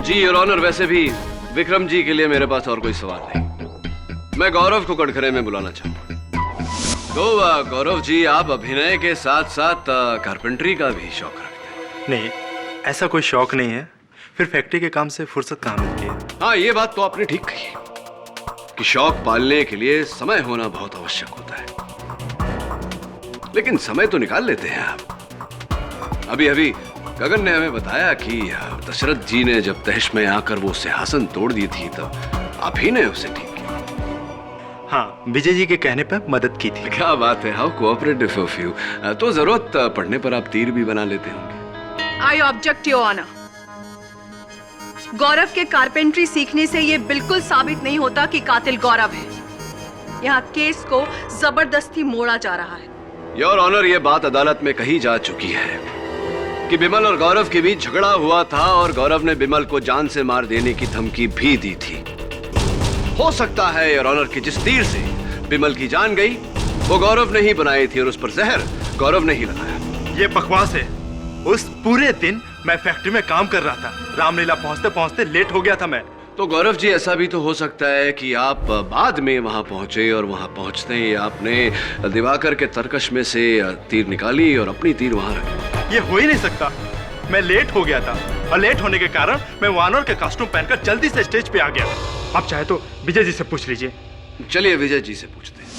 Ji your honour, वैसे भी विक्रम जी के लिए मेरे पास और कोई सवाल नहीं। मैं गौरव को कटघरे में बुलाना चाहूंगा। तो गौरव जी, आप अभिनय के साथ साथ कारपेंटरी का भी शौक रखते हैं? नहीं, ऐसा कोई शौक नहीं है। फिर फैक्ट्री के काम से फुर्सत कहाँ मिलती है। हाँ, ये बात तो आपने ठीक कही कि शौक पालने के लिए समय होना बहुत आवश्यक होता है, लेकिन समय तो निकाल लेते हैं आप। अभी अभी गगन ने हमें बताया कि दशरथ जी ने जब तहश में आकर वो सिंहासन तोड़ दी थी, तब आप ही ने उसे ठीक किया। हाँ, विजय जी के कहने पर मदद की थी। क्या बात है, हाउ कोऑपरेटिव ऑफ यू। तो जरूरत पड़ने पर आप तीर भी बना लेते होंगे। I object your honour. Gaurav के कारपेंट्री सीखने से ये बिल्कुल साबित नहीं होता कि कातिल गौरव है। यहाँ केस को जबरदस्ती मोड़ा जा रहा है। योर ऑनर, ये बात अदालत में कही जा चुकी है कि बिमल और गौरव के बीच झगड़ा हुआ था और गौरव ने बिमल को जान से मार देने की धमकी भी दी थी। हो सकता है योर ऑनर कि जिस तीर से बिमल की जान गई वो गौरव ने ही बनाई थी और उस पर जहर गौरव ने ही लगाया। ये बकवास है। उस पूरे दिन मैं फैक्ट्री में काम कर रहा था। रामलीला पहुंचते पहुंचते लेट हो गया था मैं। तो गौरव जी, ऐसा भी तो हो सकता है कि आप बाद में वहां पहुंचे और वहां पहुंचते ही आपने दिवाकर के तरकश में से तीर निकाली और अपनी तीर वहां रखी। ये हो ही नहीं सकता। मैं लेट हो गया था और लेट होने के कारण मैं वानर के कॉस्ट्यूम पहनकर जल्दी से स्टेज पे आ गया। आप चाहे तो विजय जी से पूछ लीजिए। चलिए विजय जी से पूछते हैं।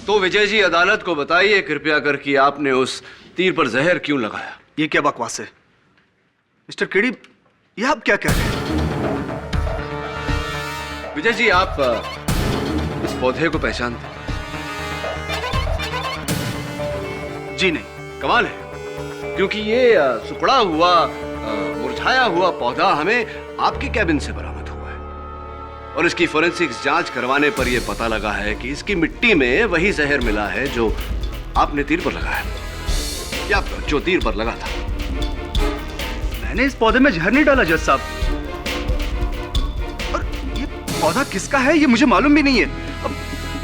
तो विजय जी, अदालत को बताइए कृपया कर कि आपने उस तीर पर जहर क्यों लगाया। ये क्या बकवास है मिस्टर केडी, ये आप क्या कह रहे हैं? विजय जी, आप इस पौधे को पहचानते हैं? जी नहीं। कमाल है, क्योंकि ये सुखड़ा हुआ मुरझाया हुआ पौधा हमें आपके कैबिन से बरामद हुआ है और इसकी फोरेंसिक्स जांच करवाने पर यह पता लगा है कि इसकी मिट्टी में वही जहर मिला है जो आपने तीर पर लगाया, या जो तीर पर लगा था। मैंने इस पौधे में जहर नहीं डाला जज साहब। और ये पौधा किसका है ये मुझे मालूम भी नहीं है। अब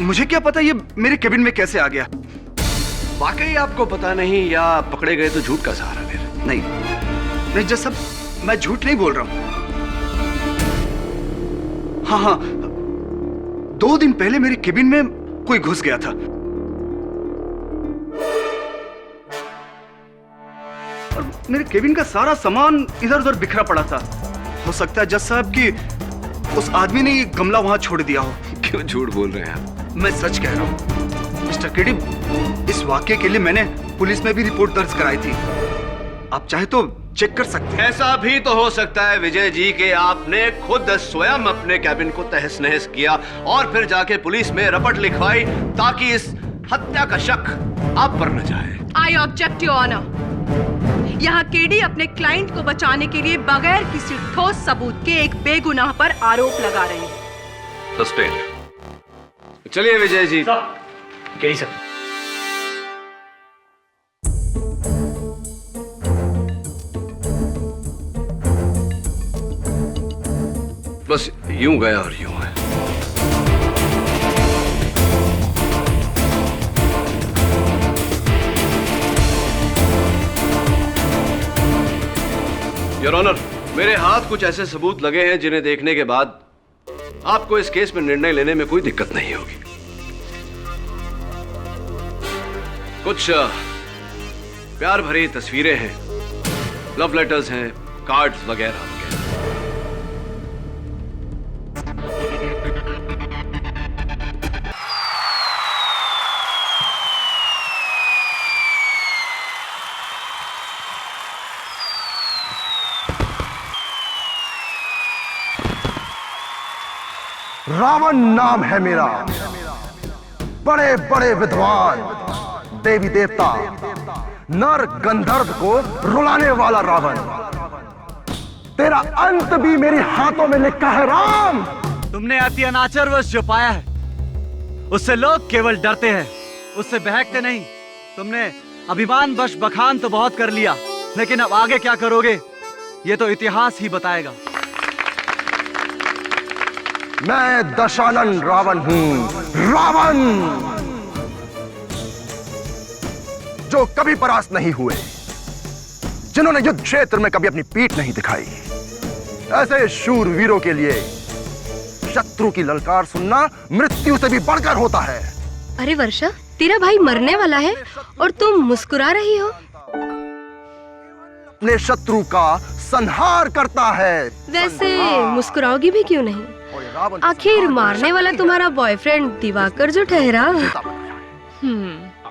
मुझे क्या पता ये मेरे केबिन में कैसे आ गया। वाकई आपको पता नहीं, या पकड़े गए तो झूठ का सहारा ले रहे? नहीं जज साहब, मैं झूठ नहीं बोल रहा हूं। हाँ, 2 दिन पहले मेरे केबिन में कोई घुस गया था और मेरे केबिन का सारा सामान इधर उधर बिखरा पड़ा था। हो सकता है जज साहब कि उस आदमी ने ये गमला वहां छोड़ दिया हो। क्यों झूठ बोल रहे हैं आप? मैं सच कह रहा हूं मिस्टर केडी। इस वाकये के लिए मैंने पुलिस में भी रिपोर्ट दर्ज कराई थी। आप चाहे तो चेक कर सकते हैं। ऐसा भी तो हो सकता है विजय जी कि आपने खुद स्वयं अपने कैबिन को तहस नहस किया और फिर जाके पुलिस में रपट लिखवाई ताकि इस हत्या का शक आप पर न जाए। I object your honour. यहाँ केडी अपने क्लाइंट को बचाने के लिए बगैर किसी ठोस सबूत के एक बेगुनाह पर आरोप लगा रहे हैं। सस्पेंड। चलिए विजय जी। KD sir. बस यूं गया और यूं है। योर ऑनर, मेरे हाथ कुछ ऐसे सबूत लगे हैं जिन्हें देखने के बाद आपको इस केस में निर्णय लेने में कोई दिक्कत नहीं होगी। कुछ प्यार भरी तस्वीरें हैं, लव लेटर्स हैं, कार्ड्स वगैरह वगैरह। रावण नाम है मेरा। बड़े बड़े विद्वान, देवी देवता, नर गंधर्व को रुलाने वाला रावण। तेरा अंत भी मेरे हाथों में लिखा है राम। तुमने अति अनाचारवश जो पाया है उससे लोग केवल डरते हैं, उससे बहकते नहीं। तुमने अभिमान वश बखान तो बहुत कर लिया, लेकिन अब आगे क्या करोगे ये तो इतिहास ही बताएगा। मैं दशानन रावण हूं, रावण जो कभी परास्त नहीं हुए, जिन्होंने युद्ध क्षेत्र में कभी अपनी पीठ नहीं दिखाई। ऐसे शूरवीरों के लिए शत्रु की ललकार सुनना मृत्यु से भी बढ़कर होता है। अरे वर्षा, तेरा भाई मरने वाला है और तुम मुस्कुरा रही हो। अपने शत्रु का संहार करता है। वैसे मुस्कुराओगी भी क्यों नहीं? आखिर मारने वाला तुम्हारा बॉयफ्रेंड दिवाकर जो ठहरा।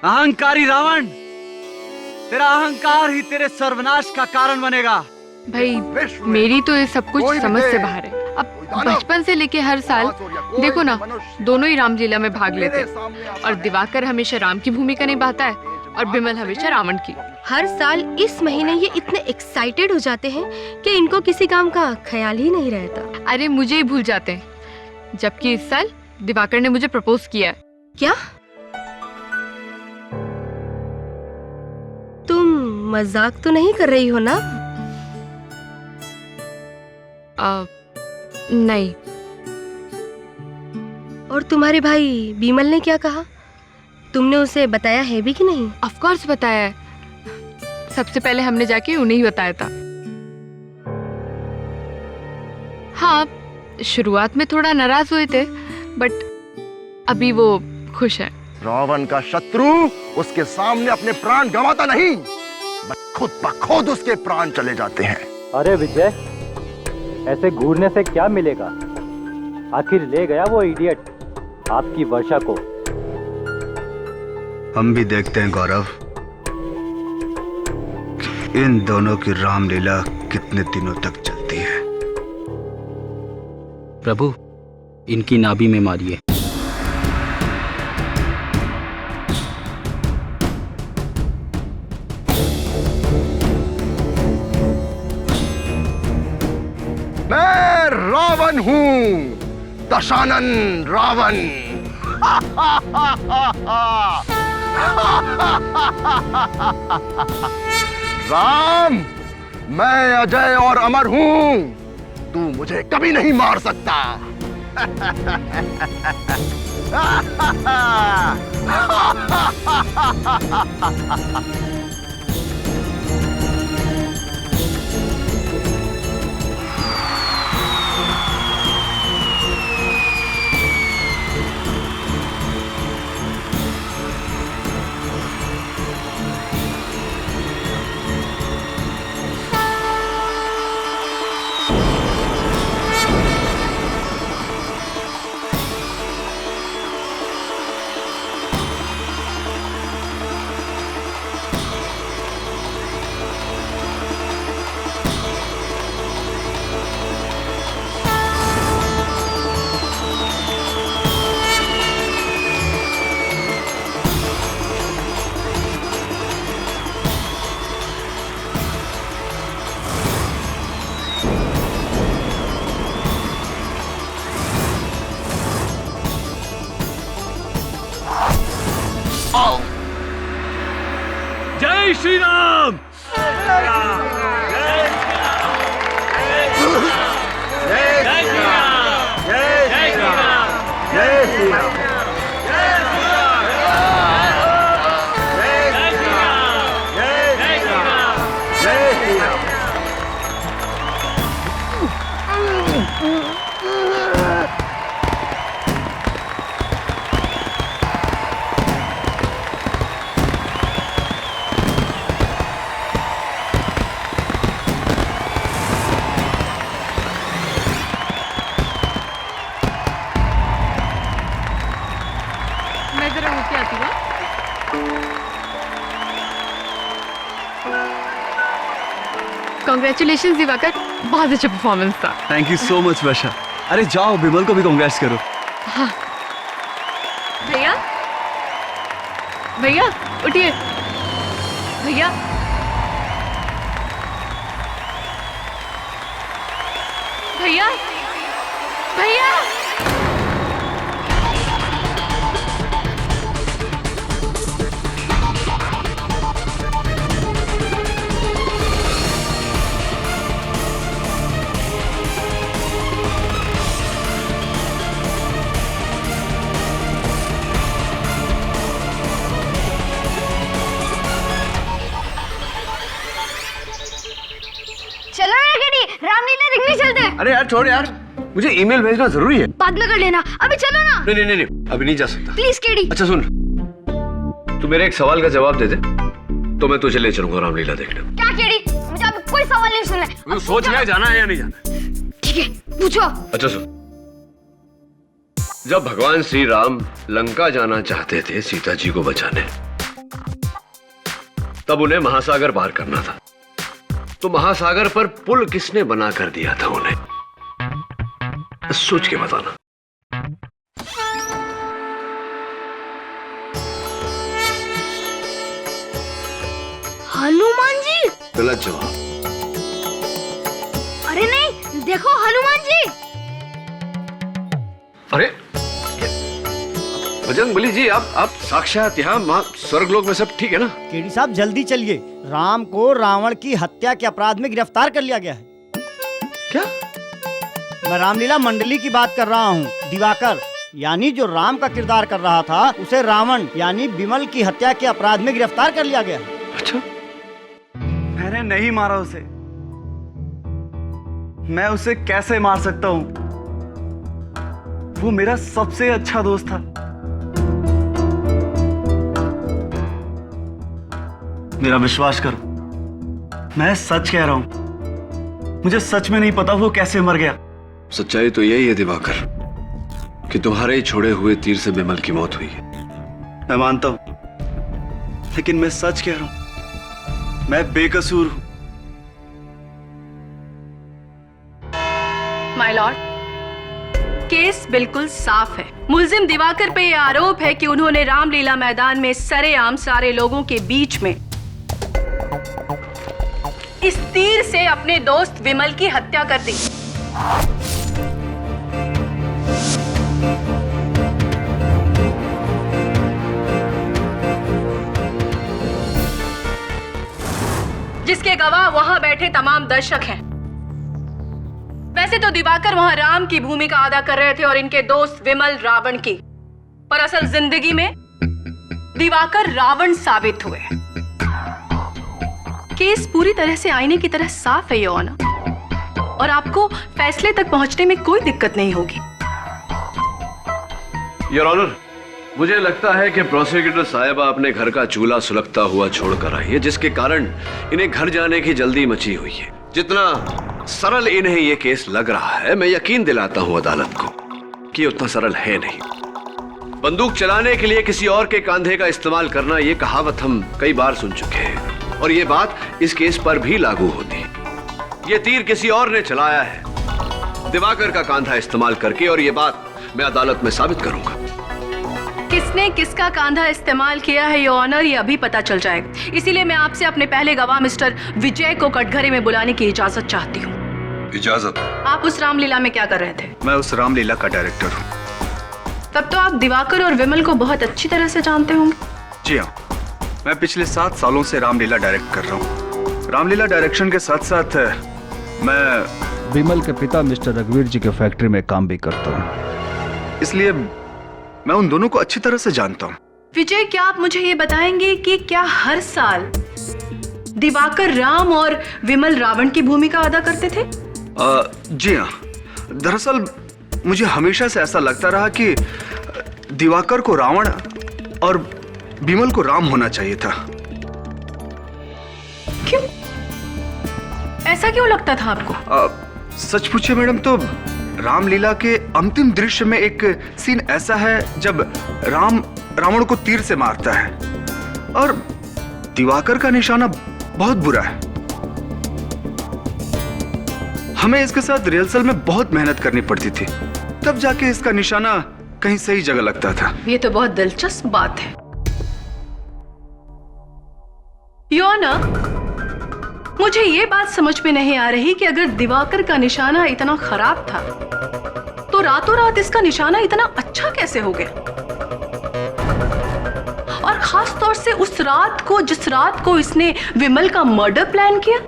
अहंकारी रावण, तेरा अहंकार ही तेरे सर्वनाश का कारण बनेगा। भाई मेरी तो ये सब कुछ समझ से बाहर है। अब बचपन से लेके हर साल देखो ना, दोनों ही रामलीला में भाग लेते हैं और दिवाकर हमेशा राम की भूमिका निभाता है और बिमल हमेशा रावण की। हर साल इस महीने ये इतने एक्साइटेड हो जाते हैं कि इनको किसी काम का ख्याल ही नहीं रहता। अरे मुझे ही भूल जाते हैं, जबकि इस साल दिवाकर ने मुझे प्रपोज किया है। क्या तुम मजाक तो नहीं कर रही हो ना? नहीं। और तुम्हारे भाई बीमल ने क्या कहा? तुमने उसे बताया है भी कि नहीं? ऑफ कोर्स बताया है। सबसे पहले हमने जाके उन्हें ही बताया था। हाँ, शुरुआत में थोड़ा नाराज हुए थे, बट अभी वो खुश है। रावण का शत्रु उसके सामने अपने प्राण गंवाता नहीं, खुद ब खुद उसके प्राण चले जाते हैं। अरे विजय, ऐसे घूरने से क्या मिलेगा? आखिर ले गया वो इडियट आपकी वर्षा को। हम भी देखते हैं गौरव, इन दोनों की रामलीला कितने दिनों तक चलती है। प्रभु, इनकी नाभि में मारिए। मैं रावण हूं, दशानन रावण। राम, मैं अजय और अमर हूं, तू मुझे कभी नहीं मार सकता। जय श्री राम। मैं जरा होके आती हूँ। कांग्रेचुलेशंस दिवाकर, बहुत अच्छा परफॉर्मेंस था। थैंक यू सो मच वर्षा। अरे जाओ, बिमल को भी कांग्रेट्स करो। हाँ भैया, भैया उठिए। भैया भैया भैया चलो ना केडी, रामलीला देखने चलते हैं। अरे यार छोड़ यार, मुझे ईमेल भेजना जरूरी है। बाद में कर लेना, अभी चलो ना। नहीं नहीं नहीं, नहीं अभी नहीं जा सकता। Please KD. अच्छा सुन, तू मेरे एक सवाल का जवाब दे दे तो मैं तुझे ले चलूंगा रामलीला देखने। क्या केडी? मुझे अब कोई सवाल नहीं सुनना। तू सोच ले जाना है या नहीं जाना। ठीक है, पूछो। अच्छा सुन, जब भगवान श्री राम लंका जाना चाहते थे सीता जी को बचाने, तब उन्हें महासागर पार करना था। तो महासागर पर पुल किसने बना कर दिया था उन्हें? सोच के बताना। हनुमान जी। गलत जवाब। अरे नहीं, देखो हनुमान जी। अरे बजरंगबली जी, आप साक्षात यहाँ स्वर्गलोक में सब ठीक है ना? केडी साहब जल्दी चलिए, राम को रावण की हत्या के अपराध में गिरफ्तार कर लिया गया है। क्या? मैं रामलीला मंडली की बात कर रहा हूँ। दिवाकर यानी जो राम का किरदार कर रहा था, उसे रावण यानी विमल की हत्या के अपराध में गिरफ्तार कर लिया गया है। अच्छा, मैंने नहीं मारा उसे। मैं उसे कैसे मार सकता हूँ? वो मेरा सबसे अच्छा दोस्त था। मेरा विश्वास करो, मैं सच कह रहा हूं। मुझे सच में नहीं पता वो कैसे मर गया। सच्चाई तो यही है दिवाकर कि तुम्हारे ही छोड़े हुए तीर से विमल की मौत हुई है। मैं मानता हूं, लेकिन मैं सच कह रहा हूं, मैं बेकसूर हूं। माय लॉर्ड, केस बिल्कुल साफ है। मुल्जिम दिवाकर पे यह आरोप है कि उन्होंने रामलीला मैदान में सरेआम सारे लोगों के बीच में इस तीर से अपने दोस्त विमल की हत्या कर दी। जिसके गवाह वहां बैठे तमाम दर्शक हैं। वैसे तो दिवाकर वहां राम की भूमिका अदा कर रहे थे और इनके दोस्त विमल रावण की, पर असल जिंदगी में दिवाकर रावण साबित हुए। केस पूरी तरह से आईने की तरह साफ है योर ऑनर, और आपको फैसले तक पहुंचने में कोई दिक्कत नहीं होगी। योर ऑनर, मुझे लगता है कि प्रोसिक्यूटर साहिबा अपने घर का चूल्हा सुलगता हुआ छोड़कर आई है, जिसके कारण इन्हें घर जाने की जल्दी मची हुई है। जितना सरल इन्हें यह केस लग रहा है, मैं यकीन दिलाता हूं अदालत को कि उतना सरल है नहीं। बंदूक चलाने के लिए किसी और के कंधे का इस्तेमाल करना, यह कहावत हम कई बार सुन चुके हैं, और यह बात इस केस पर भी लागू होती है। यह तीर किसी और ने चलाया है, दिवाकर का कांधा इस्तेमाल करके, और यह बात मैं अदालत में साबित करूंगा। किसने किसका कांधा इस्तेमाल किया है योर ऑनर, ये अभी पता चल जाएगा। इसीलिए मैं आपसे अपने पहले गवाह मिस्टर विजय को कटघरे में बुलाने की इजाजत चाहती हूँ। इजाजत? आप उस रामलीला में क्या कर रहे थे? मैं उस रामलीला का डायरेक्टर हूँ। तब तो आप दिवाकर और विमल को बहुत अच्छी तरह से जानते होंगे। जी हाँ, मैं पिछले 7 सालों से रामलीला डायरेक्ट कर रहा हूँ। रामलीला डायरेक्शन के साथ साथ मैं विमल के पिता मिस्टर रघुवीर जी के फैक्ट्री में काम भी करता हूँ, इसलिए मैं उन दोनों को अच्छी तरह से जानता हूँ। विजय, क्या आप मुझे ये बताएंगे कि क्या हर साल दिवाकर राम और विमल रावण की भूमिका अदा करते थे? जी हाँ, दरअसल मुझे हमेशा से ऐसा लगता रहा कि दिवाकर को रावण और विमल को राम होना चाहिए था। क्यों? ऐसा क्यों लगता था आपको? सच पूछे मैडम तो रामलीला के अंतिम दृश्य में एक सीन ऐसा है जब राम रावण को तीर से मारता है और दिवाकर का निशाना बहुत बुरा है। हमें इसके साथ रिहर्सल में बहुत मेहनत करनी पड़ती थी, तब जाके इसका निशाना कहीं सही जगह लगता था। ये तो बहुत दिलचस्प बात है। योना, मुझे ये बात समझ में नहीं आ रही कि अगर दिवाकर का निशाना इतना खराब था तो रातों रात इसका निशाना इतना अच्छा कैसे हो गया, और खास तौर से उस रात को जिस रात को इसने विमल का मर्डर प्लान किया।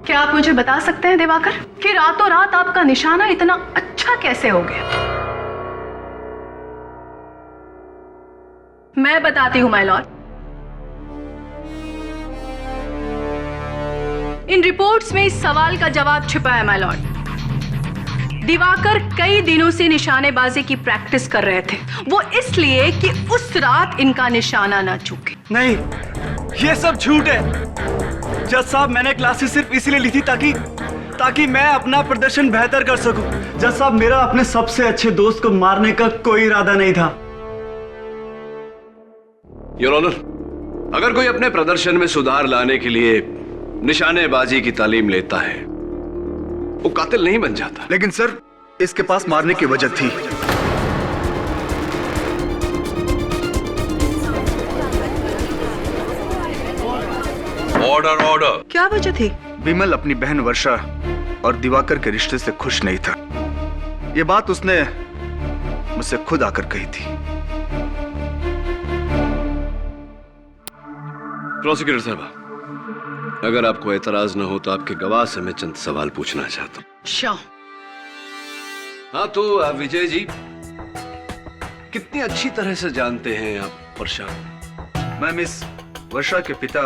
क्या आप मुझे बता सकते हैं दिवाकर कि रातों रात आपका निशाना इतना अच्छा कैसे हो गया? मैं बताती हूं माय लॉर्ड। इन रिपोर्ट्स में इस सवाल का जवाब छिपा है माय लॉर्ड। दिवाकर कई दिनों से निशानेबाजी की प्रैक्टिस कर रहे थे, वो इसलिए कि उस रात इनका निशाना ना चूके। नहीं, ये सब झूठ है। जज साहब, मैंने क्लासेस सिर्फ इसीलिए ली थी ताकि मैं अपना प्रदर्शन बेहतर कर सकूं। जज साहब, मेरा अपने सबसे अच्छे दोस्त को मारने का कोई इरादा नहीं था। योर ऑनर, अगर कोई अपने प्रदर्शन में सुधार लाने के लिए निशानेबाजी की तालीम लेता है, वो कातिल नहीं बन जाता। लेकिन सर, इसके पास मारने की वजह थी। Order order. क्या वजह थी? विमल अपनी बहन वर्षा और दिवाकर के रिश्ते से खुश नहीं था। ये बात उसने मुझसे खुद आकर कही थी। प्रोसिक्यूटर साहब, अगर आपको एतराज न हो तो आपके गवाह से मैं चंद सवाल पूछना चाहता हूं। श्योर। हाँ, तो विजय जी, कितनी अच्छी तरह से जानते हैं आप वर्षा? मैं मिस वर्षा के पिता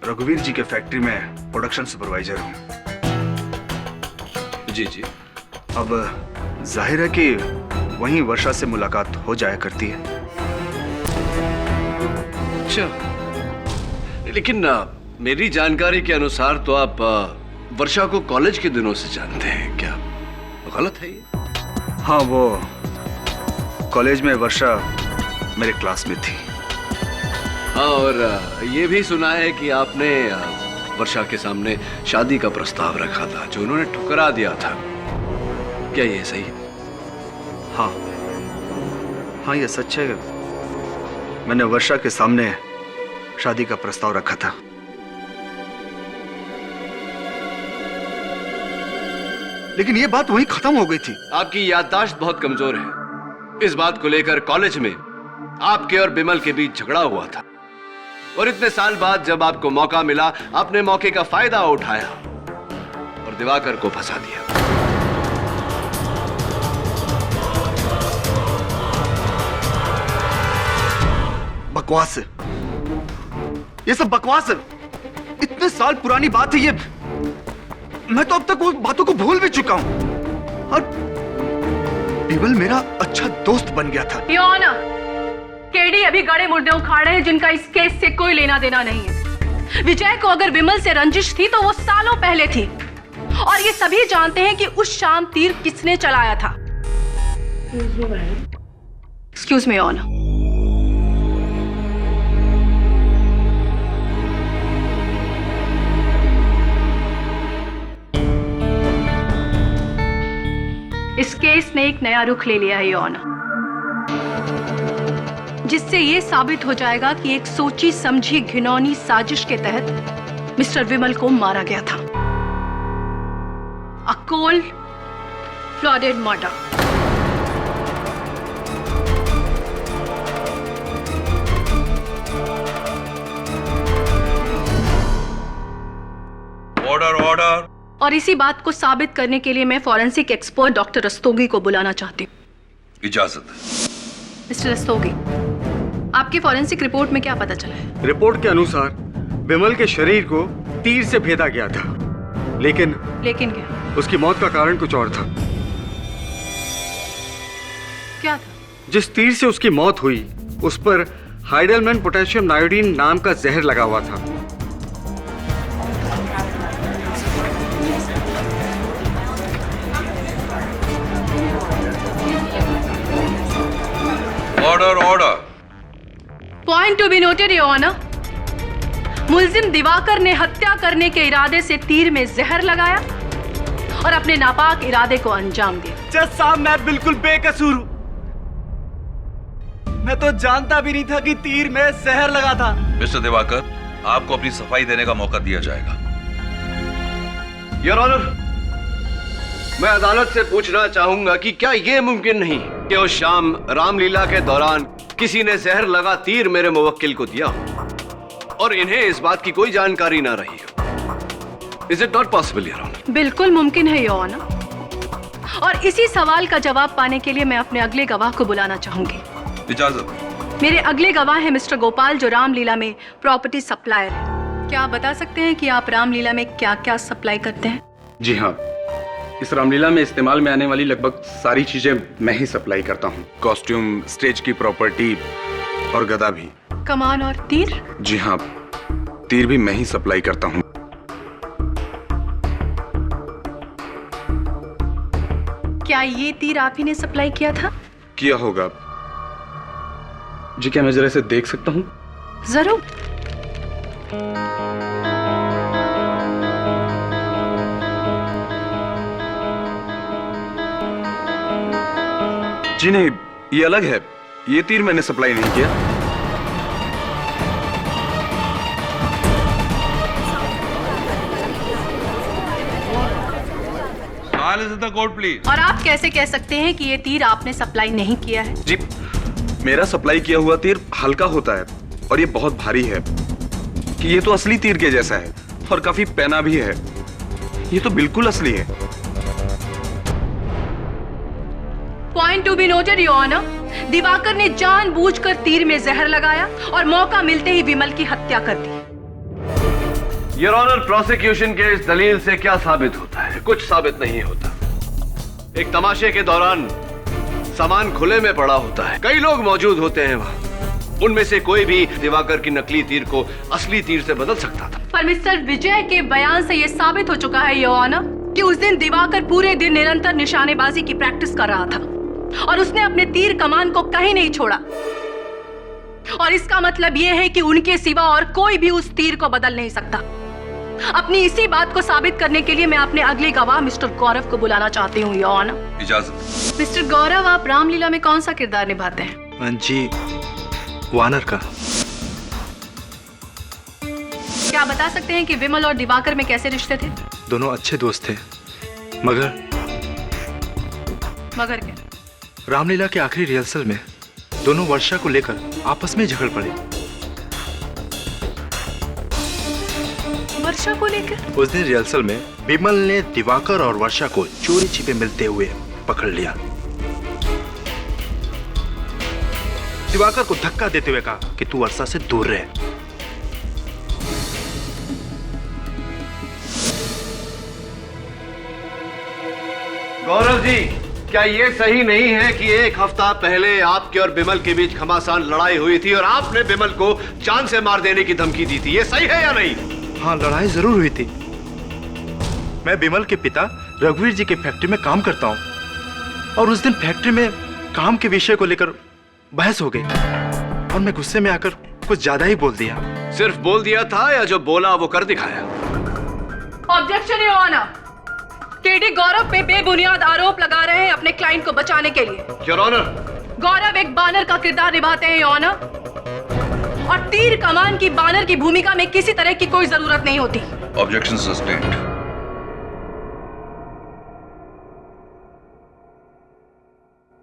रघुवीर जी के फैक्ट्री में प्रोडक्शन सुपरवाइजर हूँ। जी जी। अब जाहिर है कि वहीं वर्षा से मुलाकात हो जाया करती है। अच्छा, लेकिन मेरी जानकारी के अनुसार तो आप वर्षा को कॉलेज के दिनों से जानते हैं, क्या गलत है ये? हाँ, वो कॉलेज में वर्षा मेरे क्लास में थी। हाँ, और ये भी सुना है कि आपने वर्षा के सामने शादी का प्रस्ताव रखा था, जो उन्होंने ठुकरा दिया था। क्या ये सही है? हाँ हाँ, ये सच है। मैंने वर्षा के सामने शादी का प्रस्ताव रखा था। लेकिन ये बात वहीं खत्म हो गई थी। आपकी याददाश्त बहुत कमजोर है। इस बात को लेकर कॉलेज में आपके और बिमल के बीच झगड़ा हुआ था, और इतने साल बाद जब आपको मौका मिला, आपने मौके का फायदा उठाया और दिवाकर को फंसा दिया। बकवास है, ये सब बकवास है। इतने साल पुरानी बात है ये। मैं तो अब तक वो बातों को भूल भी चुका हूं। और बिमल मेरा अच्छा दोस्त बन गया था। योर ऑनर, केडी अभी गड़े मुर्दे उखाड़े हैं जिनका इस केस से कोई लेना देना नहीं है। विजय को अगर विमल से रंजिश थी तो वो सालों पहले थी, और ये सभी जानते हैं कि उस शाम तीर किसने चलाया था। Excuse me honour. इस केस ने एक नया रुख ले लिया है योर ऑनर, जिससे यह साबित हो जाएगा कि एक सोची समझी घिनौनी साजिश के तहत मिस्टर विमल को मारा गया था। A cold blooded murder. Order order. और इसी बात को साबित करने के लिए मैं फॉरेंसिक एक्सपर्ट डॉक्टर रस्तोगी को बुलाना चाहती हूँ। इजाजत। मिस्टर रस्तोगी, आपकी फॉरेंसिक रिपोर्ट में क्या पता चला है? रिपोर्ट के अनुसार विमल के शरीर को तीर से भेदा गया था, लेकिन क्या? उसकी मौत का कारण कुछ और था। क्या था? जिस तीर से उसकी मौत हुई उस पर हाइडेलमैन पोटेशियम नायोडीन नाम का जहर लगा हुआ था। Order order. Point to be noted your honour. मुलजिम दिवाकर ने हत्या करने के इरादे से तीर में जहर लगाया और अपने नापाक इरादे को अंजाम दिया। जज साहब, मैं बिल्कुल बेकसूर हूं। मैं तो जानता भी नहीं था कि तीर में जहर लगा था। मिस्टर दिवाकर, आपको अपनी सफाई देने का मौका दिया जाएगा। योर ऑनर, मैं अदालत से पूछना चाहूंगा कि क्या यह मुमकिन नहीं कि उस शाम रामलीला के दौरान किसी ने जहर लगा तीर मेरे मुवक्किल को दिया और इन्हें इस बात की कोई जानकारी ना रही हो? Is it not possible your honour? बिल्कुल मुमकिन है योर ऑनर, और इसी सवाल का जवाब पाने के लिए मैं अपने अगले गवाह को बुलाना चाहूंगी। इजाजत। मेरे अगले गवाह हैं मिस्टर गोपाल, जो रामलीला में प्रॉपर्टी सप्लायर है। क्या आप बता सकते हैं कि आप रामलीला में क्या क्या सप्लाई करते हैं? जी हाँ, इस रामलीला में इस्तेमाल में आने वाली लगभग सारी चीजें मैं ही सप्लाई करता हूँ। कॉस्ट्यूम, स्टेज की प्रॉपर्टी और गदा भी। कमान और तीर? जी हाँ, तीर भी मैं ही सप्लाई करता हूँ। क्या ये तीर आप ही ने सप्लाई किया था? किया होगा जी। क्या मैं जरा इसे देख सकता हूँ? जरूर। जी नहीं, ये अलग है। ये तीर मैंने सप्लाई नहीं किया। Court please. और आप कैसे कह सकते हैं कि ये तीर आपने सप्लाई नहीं किया है? जी, मेरा सप्लाई किया हुआ तीर हल्का होता है और ये बहुत भारी है। कि ये तो असली तीर के जैसा है और काफी पैना भी है। ये तो बिल्कुल असली है। Point to be noted your honour, Diwakar ने जानबूझकर तीर में जहर लगाया और मौका मिलते ही विमल की हत्या कर दी। योर ऑनर, प्रोसिक्यूशन के इस दलील से क्या साबित होता है? कुछ साबित नहीं होता। एक तमाशे के दौरान सामान खुले में पड़ा होता है, कई लोग मौजूद होते हैं वहां। उनमें से कोई भी दिवाकर की नकली तीर को असली तीर से बदल सकता था। पर मिस्टर विजय के बयान से यह साबित हो चुका है योर ऑनर कि उस दिन दिवाकर पूरे दिन निरंतर निशानेबाजी की प्रैक्टिस कर रहा था और उसने अपने तीर कमान को कहीं नहीं छोड़ा। और इसका मतलब यह है कि उनके सिवा और कोई भी उस तीर को बदल नहीं सकता। अपनी इसी बात को साबित करने के लिए मैं अपने अगले गवाह मिस्टर गौरव को बुलाना चाहती हूँ योर ऑनर। इजाजत। मिस्टर गौरव, आप रामलीला में कौन सा किरदार निभाते हैं? जी, वानर का। क्या आप बता सकते हैं कि विमल और दिवाकर में कैसे रिश्ते थे? दोनों अच्छे दोस्त थे, मगर क्या? रामलीला के आखिरी रिहर्सल में दोनों वर्षा को लेकर आपस में झगड़ पड़े। वर्षा को लेकर? उस दिन रिहर्सल में विमल ने दिवाकर और वर्षा को चोरी छिपे मिलते हुए पकड़ लिया। दिवाकर को धक्का देते हुए कहा कि तू वर्षा से दूर रहे। गौरव जी, क्या ये सही नहीं है कि एक हफ्ता पहले आपके और बिमल के बीच घमासान लड़ाई हुई थी और आपने बिमल को जान से मार देने की धमकी दी थी? ये सही है या नहीं? हाँ, लड़ाई जरूर हुई थी। मैं बिमल के पिता रघुवीर जी के फैक्ट्री में काम करता हूँ और उस दिन फैक्ट्री में काम के विषय को लेकर बहस हो गई और मैं गुस्से में आकर कुछ ज्यादा ही बोल दिया। सिर्फ बोल दिया था या जो बोला वो कर दिखाया? Objection your honour. KD Gaurav पे बेबुनियाद आरोप लगा रहे हैं अपने क्लाइंट को बचाने के लिए। योर ऑनर, गौरव एक बानर का किरदार निभाते हैं योर ऑनर, और तीर कमान की बानर की भूमिका में किसी तरह की कोई जरूरत नहीं होती। Objection sustained.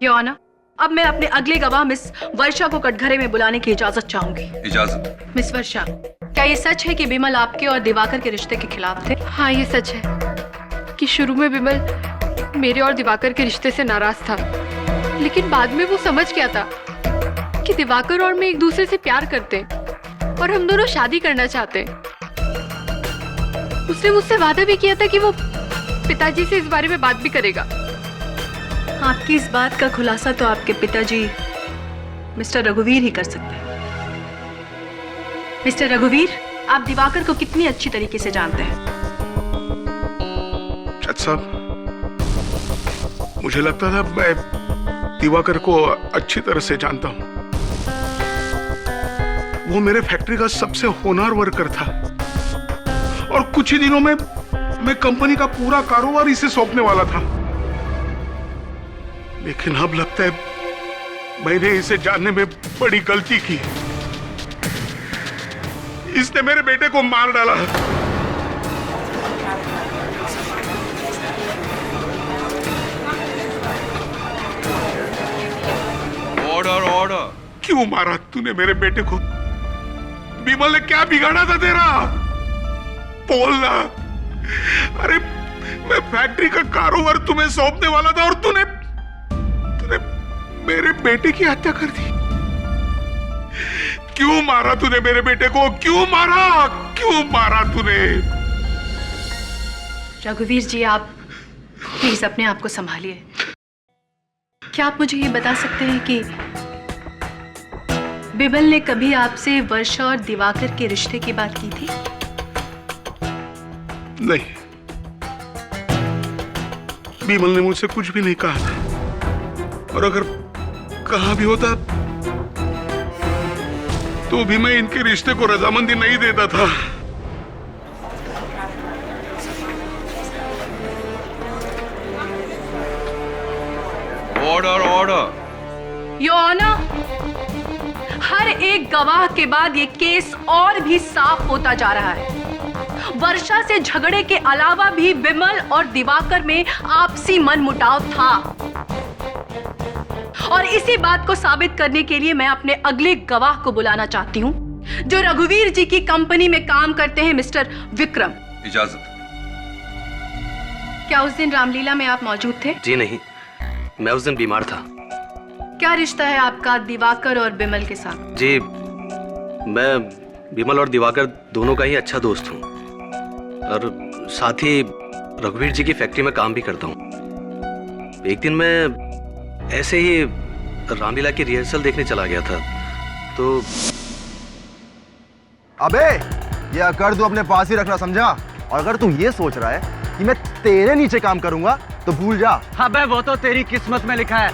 योर ऑनर, अब मैं अपने अगले गवाह मिस वर्षा को कटघरे में बुलाने की इजाजत चाहूंगी। इजाजत। मिस वर्षा, क्या ये सच है कि विमल आपके और दिवाकर के रिश्ते के खिलाफ थे? हाँ, ये सच है कि शुरू में विमल मेरे और दिवाकर के रिश्ते से नाराज था, लेकिन बाद में वो समझ गया था कि दिवाकर और मैं एक दूसरे से प्यार करते हैं और हम दोनों शादी करना चाहते हैं। उसने मुझसे वादा भी किया था कि वो पिताजी से इस बारे में बात भी करेगा। आपकी इस बात का खुलासा तो आपके पिताजी मिस्टर रघुवीर ही कर सकते हैं। मिस्टर रघुवीर, आप दिवाकर को कितनी अच्छी तरीके से जानते हैं? जज साहब, मुझे लगता था मैं दिवाकर को अच्छी तरह से जानता हूं। वो मेरे फैक्ट्री का सबसे होनहार वर्कर था और कुछ ही दिनों में मैं कंपनी का पूरा कारोबार इसे सौंपने वाला था। लेकिन अब लगता है मैंने इसे जानने में बड़ी गलती की। इसने मेरे बेटे को मार डाला। Order order. क्यों मारा तूने मेरे बेटे को? विमल ने क्या बिगाड़ा था तेरा? बोलना। अरे मैं फैक्ट्री का कारोबार तुम्हें सौंपने वाला था और तूने मेरे बेटे की हत्या कर दी। क्यों मारा तूने मेरे बेटे को? क्यों मारा तूने? रघुवीर जी, आप प्लीज अपने आप को संभालिए। क्या आप मुझे ये बता सकते हैं कि बिमल ने कभी आपसे वर्षा और दिवाकर के रिश्ते की बात की थी? नहीं, बिमल ने मुझसे कुछ भी नहीं कहा था, और अगर कहा भी होता तो भी मैं इनके रिश्ते को रजामंदी नहीं देता था। Order order. योर ऑनर, हर एक गवाह के बाद ये केस और भी साफ होता जा रहा है। वर्षा से झगड़े के अलावा भी बिमल और दिवाकर में आपसी मनमुटाव था, और इसी बात को साबित करने के लिए मैं अपने अगले गवाह को बुलाना चाहती हूँ, जो रघुवीर जी की कंपनी में काम करते हैं, मिस्टर विक्रम। इजाजत। क्या उस दिन रामलीला में आप मौजूद थे? जी नहीं, मैं उस दिन बीमार था। क्या रिश्ता है आपका दिवाकर और बिमल के साथ? जी, मैं बिमल और दिवाकर दोनों का ही अच्छा दोस्त हूँ, और साथ ही रघुवीर जी की फैक्ट्री में काम भी करता हूँ। एक दिन मैं ऐसे ही रामलीला की रिहर्सल देखने चला गया था, तो अबे ये अकड़ तू अपने पास ही रखना, समझा? और अगर तू ये सोच रहा है कि मैं तेरे नीचे काम करूंगा तो भूल जा। अबे वो तो तेरी किस्मत में लिखा है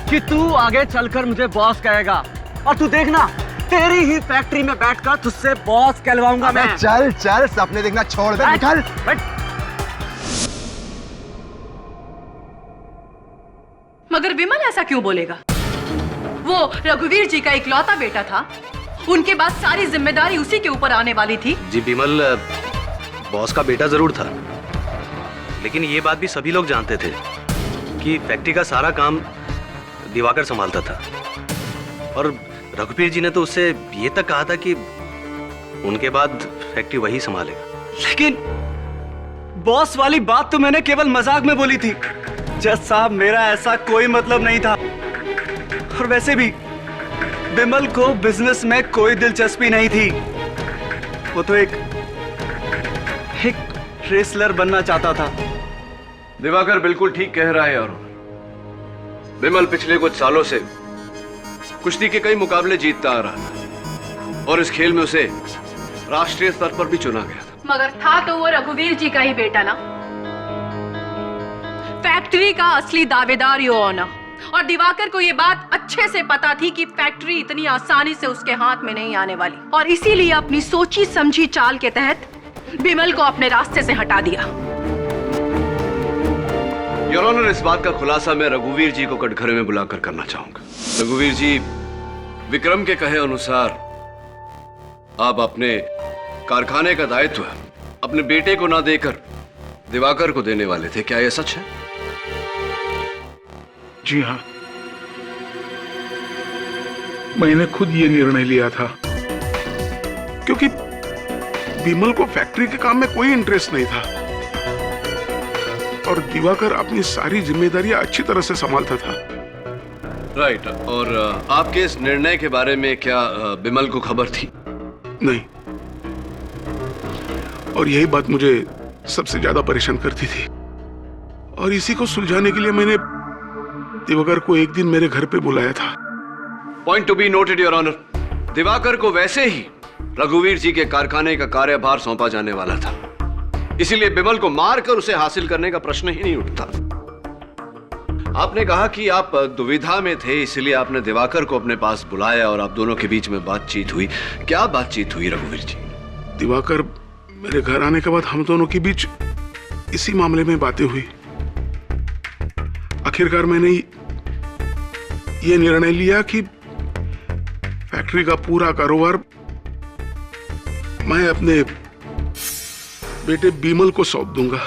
कि तू आगे चलकर मुझे बॉस कहेगा, और तू देखना तेरी ही फैक्ट्री में बैठकर तुझसे बॉस कहलवाऊंगा मैं। चल चल, सपने देखना छोड़ दे, निकल। मगर बिमल ऐसा क्यों बोलेगा? वो रघुवीर जी का इकलौता बेटा था, उनके बाद सारी जिम्मेदारी उसी के ऊपर आने वाली थी। जी, बिमल बॉस का बेटा जरूर था, लेकिन ये बात भी सभी लोग जानते थे कि फैक्ट्री का सारा काम दिवाकर संभालता था, और रघुवीर जी ने तो उससे ये तक कहा था कि उनके बाद फैक्ट्री वही संभालेगा। लेकिन बॉस वाली बात तो मैंने केवल मजाक में बोली थी। जज साहब, मेरा ऐसा कोई मतलब नहीं था, और वैसे भी बिमल को बिजनेस में कोई दिलचस्पी नहीं थी। वो तो एक रेसलर बनना चाहता था। दिवाकर बिल्कुल ठीक कह रहा है, और बिमल पिछले कुछ सालों से कुश्ती के कई मुकाबले जीतता आ रहा था, और इस खेल में उसे राष्ट्रीय स्तर पर भी चुना गया था। मगर था तो वो रघुवीर जी का ही बेटा ना, फैक्ट्री का असली दावेदार यो ऑनर। और दिवाकर को ये बात अच्छे से पता थी कि फैक्ट्री इतनी आसानी से उसके हाथ में नहीं आने वाली, और इसीलिए अपनी सोची समझी चाल के तहत बिमल को अपने रास्ते से हटा दिया। योर ऑनर, इस बात का खुलासा मैं रघुवीर जी को कटघरे में बुलाकर करना चाहूंगा। रघुवीर जी, विक्रम के कहे अनुसार आप अपने कारखाने का दायित्व अपने बेटे को ना देकर दिवाकर को देने वाले थे, क्या यह सच है? जी हाँ, मैंने खुद ये निर्णय लिया था, क्योंकि बिमल को फैक्ट्री के काम में कोई इंटरेस्ट नहीं था, और दिवाकर अपनी सारी जिम्मेदारियां अच्छी तरह से संभालता था। राइट। और आपके इस निर्णय के बारे में क्या बिमल को खबर थी? नहीं, और यही बात मुझे सबसे ज्यादा परेशान करती थी, और इसी को सुलझाने के लिए मैंने दिवाकर को एक दिन मेरे घर पे बुलाया था। Point to be noted your honour, Diwakar को वैसे ही रघुवीर जी के कारखाने का कार्यभार सौंपा जाने वाला था, इसीलिए बिमल को मारकर उसे हासिल करने का प्रश्न ही नहीं उठता। आपने कहा कि आप दुविधा में थे, इसलिए आपने दिवाकर को अपने पास बुलाया और आप दोनों के बीच में बातचीत हुई। क्या बातचीत हुई रघुवीर जी? दिवाकर मेरे घर आने के बाद हम दोनों के बीच इसी मामले में बातें हुई। आखिरकार मैंने ये निर्णय लिया कि फैक्ट्री का पूरा कारोबार मैं अपने बेटे बिमल को सौंप दूंगा।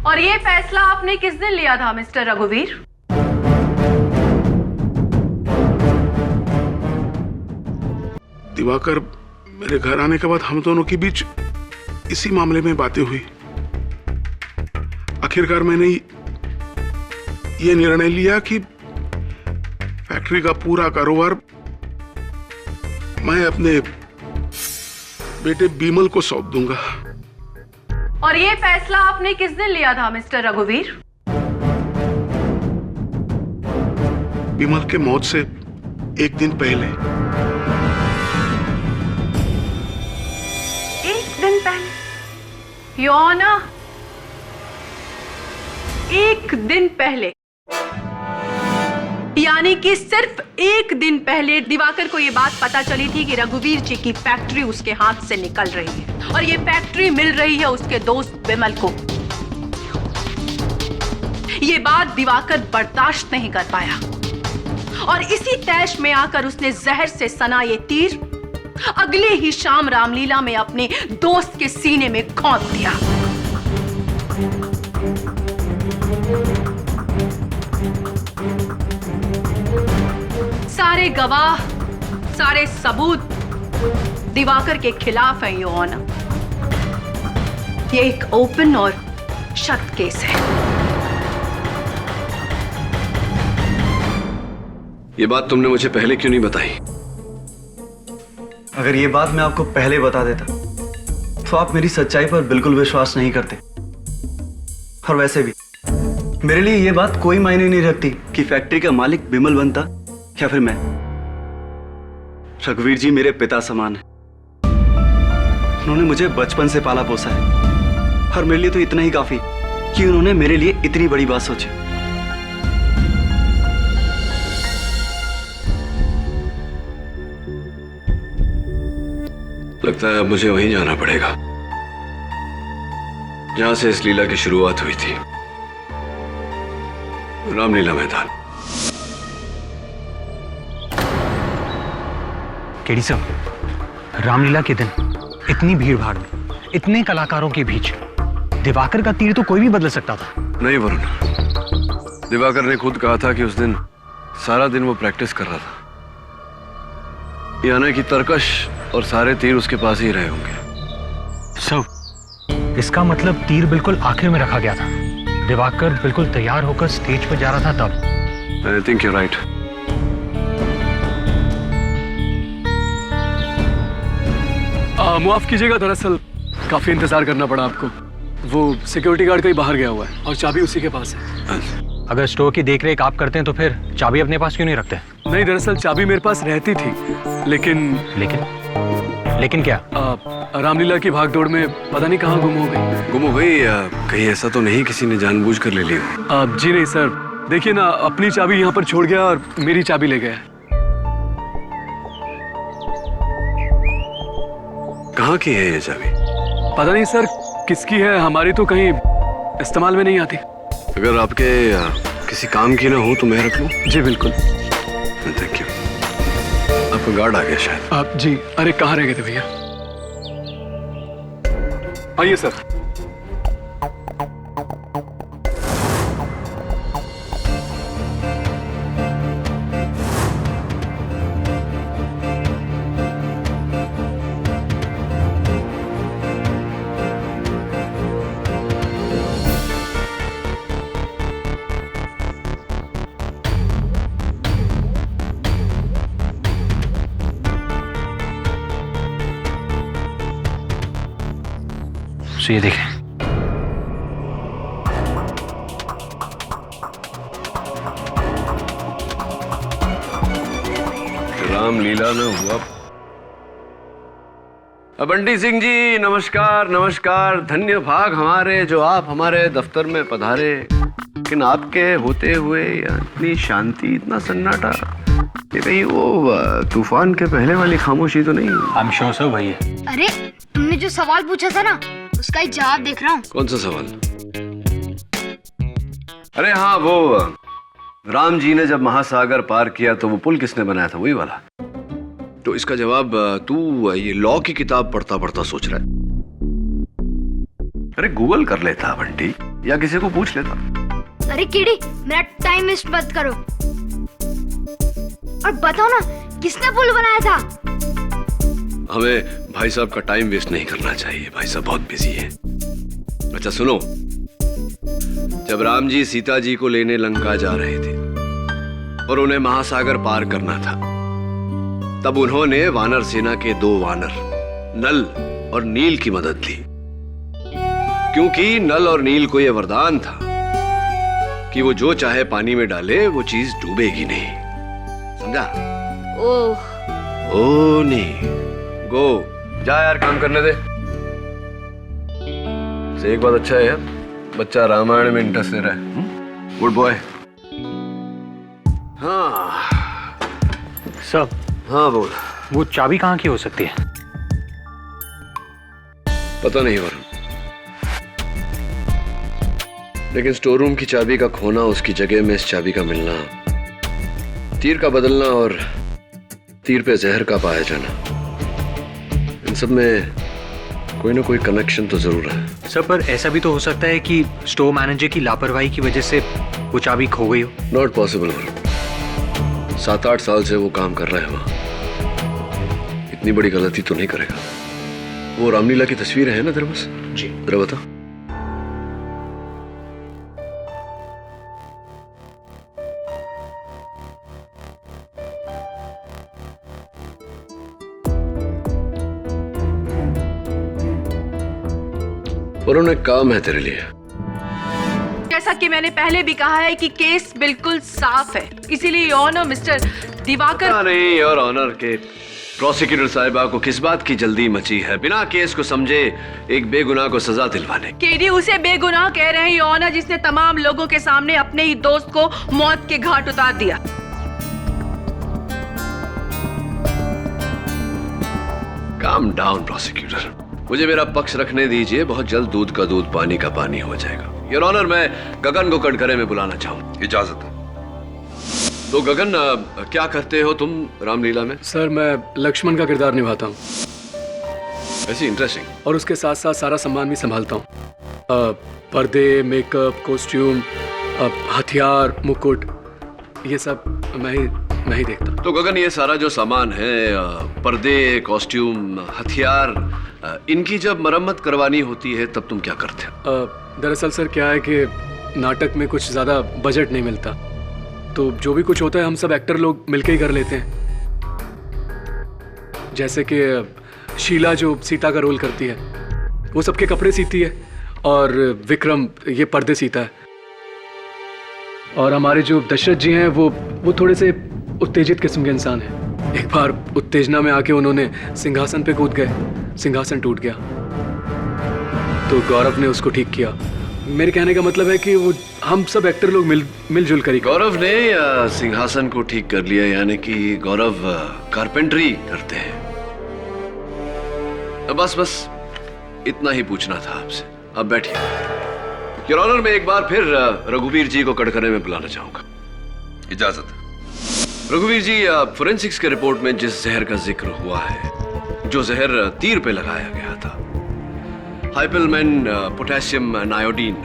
और ये फैसला आपने किस दिन लिया था मिस्टर रघुवीर? दिवाकर मेरे घर आने के बाद हम दोनों के बीच इसी मामले में बातें हुई। आखिरकार मैंने ये निर्णय लिया कि फैक्ट्री का पूरा कारोबार मैं अपने बेटे बिमल को सौंप दूंगा। और ये फैसला आपने किस दिन लिया था मिस्टर रघुवीर? बिमल के मौत से एक दिन पहले। एक दिन पहले? योर ऑनर, एक दिन पहले, यानी कि सिर्फ एक दिन पहले दिवाकर को यह बात पता चली थी कि रघुवीर जी की फैक्ट्री उसके हाथ से निकल रही है और ये फैक्ट्री मिल रही है उसके दोस्त विमल को। ये बात दिवाकर बर्दाश्त नहीं कर पाया और इसी तैश में आकर उसने जहर से सना ये तीर अगले ही शाम रामलीला में अपने दोस्त के सीने में खोद दिया। सारे गवाह, सारे सबूत दिवाकर के खिलाफ है योर ऑनर। ये एक ओपन और शत केस है। ये बात तुमने मुझे पहले क्यों नहीं बताई? अगर ये बात मैं आपको पहले बता देता तो आप मेरी सच्चाई पर बिल्कुल विश्वास नहीं करते। और वैसे भी मेरे लिए ये बात कोई मायने नहीं रखती कि फैक्ट्री का मालिक बिमल बनता या फिर मैं। रघुवीर जी मेरे पिता समान है। उन्होंने मुझे बचपन से पाला पोसा है और मेरे लिए तो इतना ही काफी कि उन्होंने मेरे लिए इतनी बड़ी बात सोची। लगता है अब मुझे वहीं जाना पड़ेगा जहां से इस लीला की शुरुआत हुई थी, रामलीला मैदान। केडी साहब, रामलीला के दिन इतनी भीड़ भाड़ में, इतने कलाकारों के बीच दिवाकर का तीर तो कोई भी बदल सकता था। नहीं वरुण, दिवाकर ने खुद कहा था कि उस दिन सारा दिन वो प्रैक्टिस कर रहा था, यानी कि तरकश और सारे तीर उसके पास ही रहे होंगे। सर, इसका मतलब तीर बिल्कुल आखिर में रखा गया था। दिवाकर बिल्कुल तैयार होकर स्टेज पर जा रहा था तब। I think you right. माफ कीजिएगा, दरअसल काफी इंतजार करना पड़ा आपको। वो सिक्योरिटी गार्ड कहीं बाहर गया हुआ है और चाबी उसी के पास है। अगर स्टोर की देखरेख आप करते हैं तो फिर चाबी अपने पास क्यों नहीं रखते? नहीं, दरअसल चाबी मेरे पास रहती थी, लेकिन क्या? रामलीला की भागदौड़ में पता नहीं कहाँ गुम हो गई। गुम हो गई या कहीं ऐसा तो नहीं किसी ने जानबूझकर ले ली हो? जी नहीं सर, देखिए ना, अपनी चाबी यहाँ पर छोड़ गया और मेरी चाबी ले गया। कहाँ की है ये चाबी? पता नहीं सर किसकी है, हमारी तो कहीं इस्तेमाल में नहीं आती। अगर आपके किसी काम की ना हो तो मैं रख लूं? जी बिल्कुल। Thank you. आपका गार्ड आ गया शायद। आप जी, अरे कहाँ रह गए थे भैया? आइए सर। तो ये देखें, रामलीला में हुआ। बंटी सिंह जी नमस्कार। नमस्कार। धन्य भाग हमारे जो आप हमारे दफ्तर में पधारे, लेकिन आपके होते हुए इतनी शांति, इतना सन्नाटा, ये कहीं वो तूफान के पहले वाली खामोशी तो नहीं? I'm sure सर वही है। अरे तुमने जो सवाल पूछा था ना, उसका ही जवाब देख रहा हूँ। कौन सा सवाल? अरे हाँ, वो राम जी ने जब महासागर पार किया तो वो पुल किसने बनाया था, वही वाला? तो इसका जवाब तू ये लॉ की किताब पढ़ता पढ़ता सोच रहा है? अरे गूगल कर लेता बंटी, या किसी को पूछ लेता। अरे कीड़ी, मेरा टाइम वेस्ट मत करो और बताओ ना, किसने पुल बनाया था? हमें भाई साहब का टाइम वेस्ट नहीं करना चाहिए, भाई साहब बहुत बिजी है। अच्छा सुनो, जब राम जी सीता जी को लेने लंका जा रहे थे और उन्हें महासागर पार करना था, तब उन्होंने वानर सेना के 2 वानर नल और नील की मदद ली, क्योंकि नल और नील को यह वरदान था कि वो जो चाहे पानी में डाले वो चीज डूबेगी नहीं। समझा? ओ नहीं, गो जा यार, काम करने दे। से एक बात अच्छा है यार, बच्चा रामायण में इंटरेस्ट ले रहा है। Good boy. हाँ सब। हाँ बोल। वो चाबी कहाँ की हो सकती है? पता नहीं वरुण, लेकिन स्टोर रूम की चाबी का खोना, उसकी जगह में इस चाबी का मिलना, तीर का बदलना और तीर पे जहर का पाया जाना, इन सब में कोई ना कोई कनेक्शन तो जरूर है। सर पर ऐसा भी तो हो सकता है कि स्टोर मैनेजर की लापरवाही की वजह से वो चाबी खो गई हो। नॉट पॉसिबल वरुण, 7-8 साल से वो काम कर रहा है वहां, इतनी बड़ी गलती तो नहीं करेगा। वो रामलीला की तस्वीर है ना तेरे पास? जी। जरा बता। वरुण, एक काम है तेरे लिए। जैसा कि मैंने पहले भी कहा है कि केस बिल्कुल साफ है, इसीलिए योर ऑनर मिस्टर दिवाकर। नहीं, योर ऑनर के प्रोसिक्यूटर साहिबा को किस बात की जल्दी मची है बिना केस को समझे एक बेगुनाह को सजा दिलवाने? केडी उसे बेगुनाह कह रहे हैं योर ऑनर, जिसने तमाम लोगों के सामने अपने ही दोस्त को मौत के घाट उतार दिया। काम डाउन प्रोसिक्यूटर, मुझे मेरा पक्ष रखने दीजिए। बहुत जल्द दूध का दूध पानी का पानी हो जाएगा। योर ऑनर, मैं गगन को कटघरे में बुलाना चाहूँ। इजाजत है। तो गगन, क्या करते हो तुम रामलीला में? सर मैं लक्ष्मण का किरदार निभाता हूँ। ऐसी इंटरेस्टिंग। और उसके साथ साथ सारा सामान भी संभालता हूँ, पर्दे, मेकअप, कॉस्ट्यूम, हथियार, मुकुट, ये सब मैं ही देखता हूँ। तो गगन, ये सारा जो सामान है, पर्दे, कॉस्ट्यूम, हथियार, इनकी जब मरम्मत करवानी होती है तब तुम क्या करते हो? दरअसल सर क्या है कि नाटक में कुछ ज़्यादा बजट नहीं मिलता, तो जो भी कुछ होता है हम सब एक्टर लोग मिलके ही कर लेते हैं। जैसे कि शीला जो सीता का रोल करती है वो सबके कपड़े सीती है, और विक्रम ये पर्दे सीता है, और हमारे जो दशरथ जी हैं वो थोड़े से उत्तेजित किस्म के इंसान हैं। एक बार उत्तेजना में आके उन्होंने सिंहासन पे कूद गए, सिंहासन टूट गया, तो गौरव ने उसको ठीक किया। मेरे कहने का मतलब है कि वो हम सब एक्टर लोग मिलजुल कर ही। गौरव ने सिंहासन को ठीक कर लिया, यानी कि गौरव कारपेंटरी करते हैं। बस इतना ही पूछना था आपसे। अब बैठिए। योर ऑनर, मैं एक बार फिर रघुवीर जी को कटघरे में बुलाना चाहूंगा। इजाजत। रघुवीर जी, फोरेंसिक्स के रिपोर्ट में जिस जहर का जिक्र हुआ है, जो जहर तीर पे लगाया गया था, हाइपलमैन पोटेशियम नायोडीन,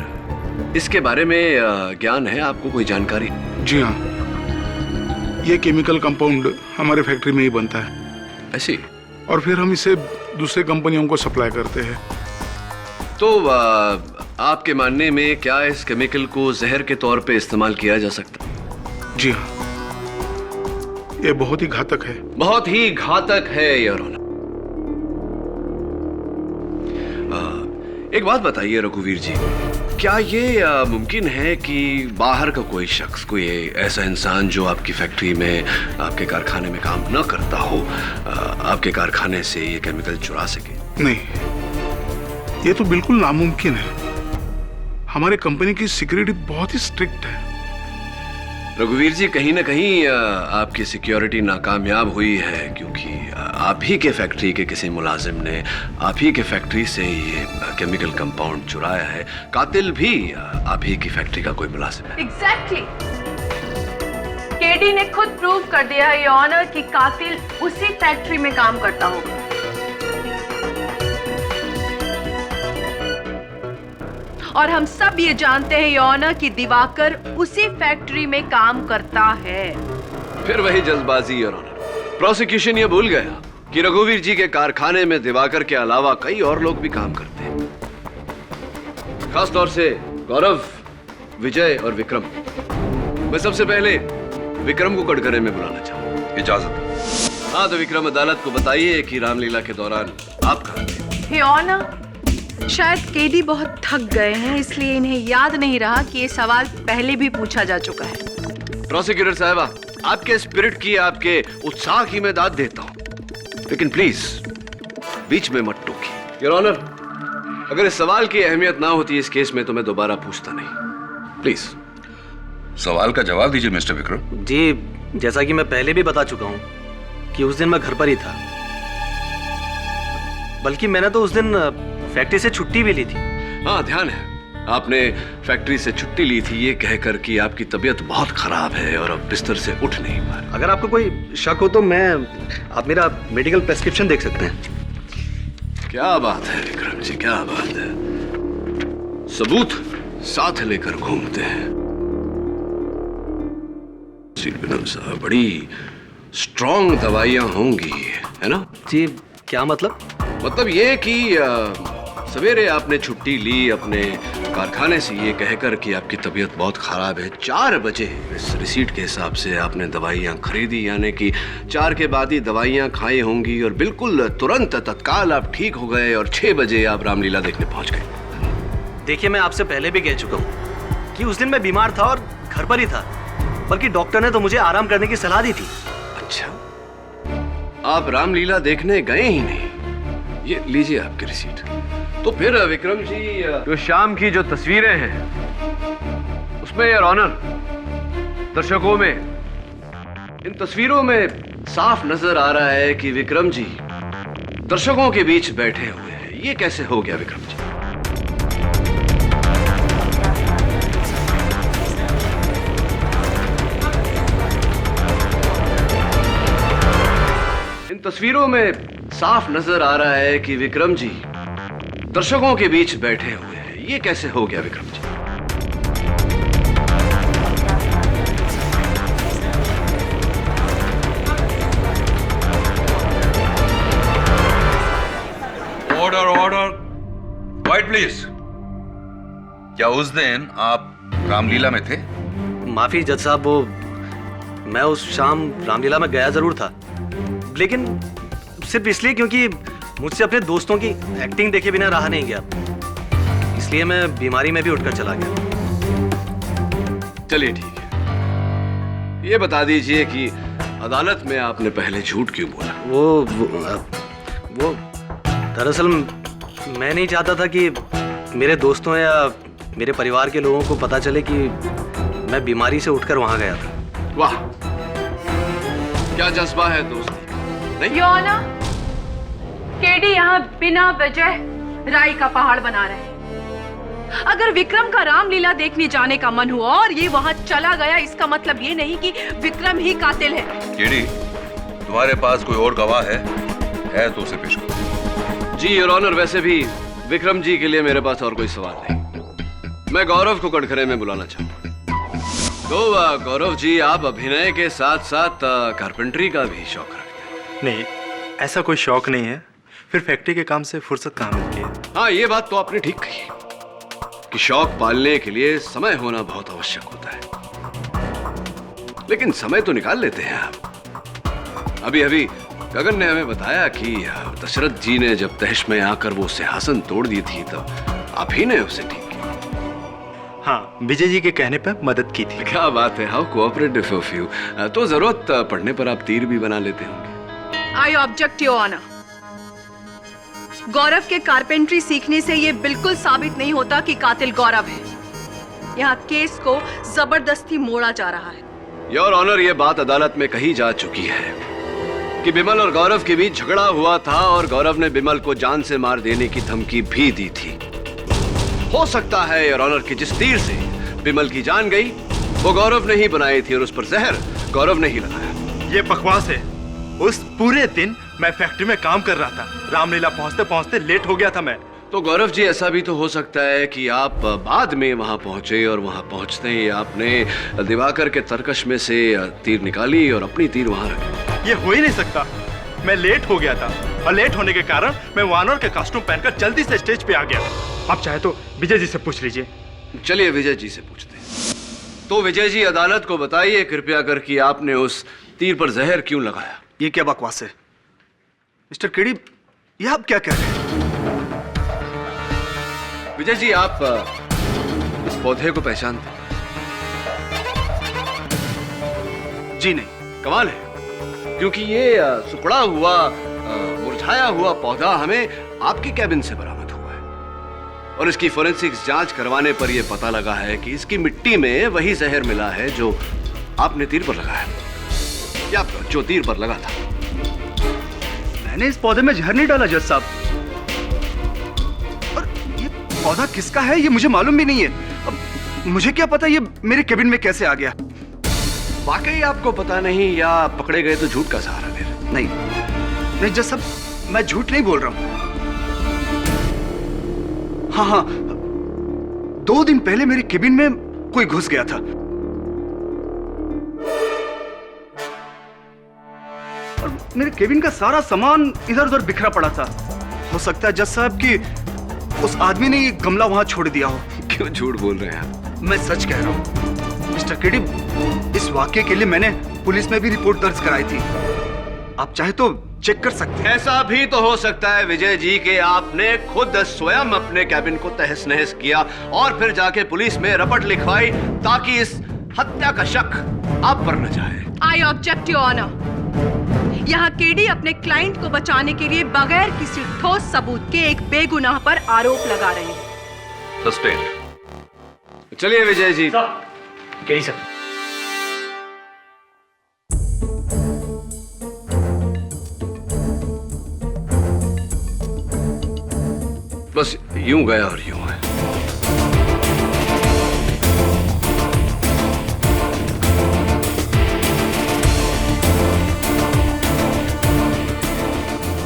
इसके बारे में ज्ञान है आपको? कोई जानकारी? जी हाँ, ये केमिकल कंपाउंड हमारे फैक्ट्री में ही बनता है। ऐसी? और फिर हम इसे दूसरे कंपनियों को सप्लाई करते हैं। तो आपके मानने में क्या इस केमिकल को जहर के तौर पे इस्तेमाल किया जा सकता है? जी हाँ, ये बहुत ही घातक है। बहुत ही घातक है योर ऑनर। एक बात बताइए रघुवीर जी, क्या ये मुमकिन है कि बाहर का कोई शख्स, कोई ऐसा इंसान जो आपकी फैक्ट्री में, आपके कारखाने में काम न करता हो, आपके कारखाने से ये केमिकल चुरा सके? नहीं, ये तो बिल्कुल नामुमकिन है। हमारे कंपनी की सिक्योरिटी बहुत ही स्ट्रिक्ट है। रघुवीर जी, कहीं ना कहीं आपकी सिक्योरिटी नाकामयाब हुई है, क्योंकि आप ही के फैक्ट्री के किसी मुलाजिम ने आप ही के फैक्ट्री से ये केमिकल कंपाउंड चुराया है। कातिल भी आप ही की फैक्ट्री का कोई मुलाजिम है। एग्जैक्टली। केडी ने खुद प्रूव कर दिया है योर ऑनर कि कातिल उसी फैक्ट्री में काम करता होगा। और हम सब ये जानते हैं योर ऑनर कि दिवाकर उसी फैक्ट्री में काम करता है। फिर वही जल्दबाजी योर ऑनर। प्रोसिक्यूशन ये भूल गया कि रघुवीर जी के कारखाने में दिवाकर के अलावा कई और लोग भी काम करते हैं, खास तौर से गौरव, विजय और विक्रम। मैं सबसे पहले विक्रम को कटघरे में बुलाना चाहूंगा। इजाजत। हाँ तो विक्रम, अदालत को बताइए कि रामलीला के दौरान आप कहाँ थे? योर ऑनर, शायद केडी बहुत थक गए हैं, इसलिए इन्हें याद नहीं रहा कि ये सवाल पहले भी पूछा जा चुका है। प्रोसिक्यूटर साहबा, आपके स्पिरिट की, आपके उत्साह की मैं दाद देता हूँ, लेकिन प्लीज बीच में मत टोकिए। योर ऑनर, अगर इस सवाल की अहमियत ना होती इस केस में तो मैं दोबारा पूछता नहीं। प्लीज सवाल का जवाब दीजिए मिस्टर विक्रम। जी, जैसा कि मैं पहले भी बता चुका हूँ कि उस दिन मैं घर पर ही था, बल्कि मैंने तो उस दिन फैक्ट्री से छुट्टी भी ली थी। हाँ, ध्यान है, आपने फैक्ट्री से छुट्टी ली थी ये कहकर कि आपकी तबीयत बहुत खराब है और अब बिस्तर से उठ नहीं पा रहे। अगर आपको कोई शक हो तो आप मेरा मेडिकल प्रेस्क्रिप्शन देख सकते हैं। क्या बात है विक्रम जी, क्या बात है, सबूत साथ लेकर घूमते हैं। विक्रम साहब, बड़ी स्ट्रॉन्ग दवाइयां होंगी, है ना? जी, क्या मतलब? मतलब ये कि सवेरे आपने छुट्टी ली अपने कारखाने से ये कहकर कि आपकी तबीयत बहुत खराब है। 4 बजे इस रिसीट के हिसाब से आपने दवाइयाँ खरीदी, यानी कि 4 के बाद ही दवाइयाँ खाई होंगी और बिल्कुल तुरंत तत्काल आप ठीक हो गए और 6 बजे आप रामलीला देखने पहुंच गए। देखिए, मैं आपसे पहले भी कह चुका हूँ कि उस दिन मैं बीमार था और घर पर ही था, बल्कि डॉक्टर ने तो मुझे आराम करने की सलाह दी थी। अच्छा, आप रामलीला देखने गए ही नहीं? ये लीजिए आपकी रिसीट। तो फिर विक्रम जी, जो शाम की जो तस्वीरें हैं उसमें योर ऑनर, दर्शकों में इन तस्वीरों में साफ नजर आ रहा है कि विक्रम जी दर्शकों के बीच बैठे हुए हैं। ये कैसे हो गया विक्रम जी? इन तस्वीरों में साफ नजर आ रहा है कि विक्रम जी दर्शकों के बीच बैठे हुए हैं। ये कैसे हो गया Vikram ji? Order order, quiet please. क्या उस दिन आप रामलीला में थे? माफी जज साहब, वो मैं उस शाम रामलीला में गया जरूर था, लेकिन सिर्फ इसलिए क्योंकि मुझसे अपने दोस्तों की एक्टिंग देखे बिना रहा नहीं गया, इसलिए मैं बीमारी में भी उठकर चला गया। चलिए ठीक है, ये बता दीजिए कि अदालत में आपने पहले झूठ क्यों बोला? वो दरअसल मैं नहीं चाहता था कि मेरे दोस्तों या मेरे परिवार के लोगों को पता चले कि मैं बीमारी से उठकर वहां गया था। वाह, क्या जज्बा है दोस्ती। योर ऑनर, केडी यहाँ बिना वजह राई का पहाड़ बना रहे हैं। अगर विक्रम का रामलीला देखने जाने का मन हुआ और ये वहाँ चला गया, इसका मतलब ये नहीं कि विक्रम ही कातिल है। केडी, तुम्हारे पास कोई और गवाह है तो उसे पेश करो। जी योर ऑनर, वैसे भी विक्रम जी के लिए मेरे पास और कोई सवाल नहीं। मैं गौरव को कटघरे में बुलाना चाहूंगा। तो गौरव जी, आप अभिनय के साथ साथ कारपेंटरी का भी शौक रखते हैं? नहीं, ऐसा कोई शौक नहीं है, फिर फैक्ट्री के काम से फुर्सत कहाँ मिलती है। हाँ, ये बात तो आपने ठीक कही कि शौक पालने के लिए समय होना बहुत आवश्यक होता है, लेकिन समय तो निकाल लेते हैं आप। अभी अभी गगन ने हमें बताया कि दशरथ जी ने जब तहश में आकर वो सिंहासन तोड़ दी थी तब आप ही ने उसे ठीक किया। हाँ, विजय जी के कहने पर मदद की थी। क्या बात है, हाउ कोऑपरेटिव ऑफ यू। तो जरूरत पड़ने पर आप तीर भी बना लेते होंगे। I object your honour. Gaurav के कारपेंट्री सीखने से ये बिल्कुल साबित नहीं होता कि कातिल गौरव है। यहाँ केस को जबरदस्ती मोड़ा जा रहा है। योर ऑनर, ये बात अदालत में कही जा चुकी है कि बिमल और गौरव के बीच झगड़ा हुआ था और गौरव ने बिमल को जान से मार देने की धमकी भी दी थी। हो सकता है योर ऑनर कि जिस तीर से बिमल की जान गई वो गौरव ने ही बनाई थी और उस पर जहर गौरव ने ही लगाया। ये बकवास है। उस पूरे दिन मैं फैक्ट्री में काम कर रहा था। रामलीला पहुंचते पहुंचते लेट हो गया था मैं। तो गौरव जी, ऐसा भी तो हो सकता है कि आप बाद में वहां पहुंचे और वहां पहुंचते ही आपने दिवाकर के तरकश में से तीर निकाली और अपनी तीर वहां रखी। ये हो ही नहीं सकता। मैं लेट हो गया था और लेट होने के कारण मैं वानर के कॉस्ट्यूम पहनकर जल्दी से स्टेज पे आ गया। आप चाहे तो विजय जी से पूछ लीजिए। चलिए विजय जी से पूछते हैं। तो विजय जी, अदालत को बताइए कृपया कर कि आपने उस तीर पर जहर क्यों लगाया। ये क्या बकवास है? मिस्टर केडी, ये आप क्या कह रहे हैं? विजय जी, आप इस पौधे को पहचानते हैं? जी नहीं। कमाल है, क्योंकि ये सुखड़ा हुआ मुरझाया हुआ पौधा हमें आपके कैबिन से बरामद हुआ है और इसकी फोरेंसिक्स जांच करवाने पर यह पता लगा है कि इसकी मिट्टी में वही जहर मिला है जो आपने तीर पर लगाया, या जो तीर पर लगा था। मैंने इस पौधे में जहर नहीं डाला जज साहब। और ये पौधा किसका है ये मुझे मालूम भी नहीं है। अब मुझे क्या पता ये मेरे कैबिन में कैसे आ गया। वाकई आपको पता नहीं, या पकड़े गए तो झूठ का सहारा ले रहे? नहीं जज साहब, मैं झूठ नहीं बोल रहा हूं। हाँ, 2 दिन पहले मेरे केबिन में कोई घुस गया था और मेरे केबिन का सारा सामान इधर उधर बिखरा पड़ा था। हो सकता है जज साहब कि उस आदमी ने ये गमला वहां छोड़ दिया हो। क्यों झूठ बोल रहे हैं? मैं सच कह रहा हूं मिस्टर केडी। इस वाकये के लिए मैंने पुलिस में भी रिपोर्ट दर्ज कराई थी, आप चाहे तो चेक कर सकते हैं। ऐसा भी तो हो सकता है विजय जी कि आपने खुद स्वयं अपने कैबिन को तहस नहस किया और फिर जाके पुलिस में रपट लिखवाई ताकि इस हत्या का शक आप पर न जाए। I object your honour. यहाँ केडी अपने क्लाइंट को बचाने के लिए बगैर किसी ठोस सबूत के एक बेगुनाह पर आरोप लगा रहे हैं। सस्पेंड। चलिए विजय जी। KD sir. बस यूं गया और यूं है।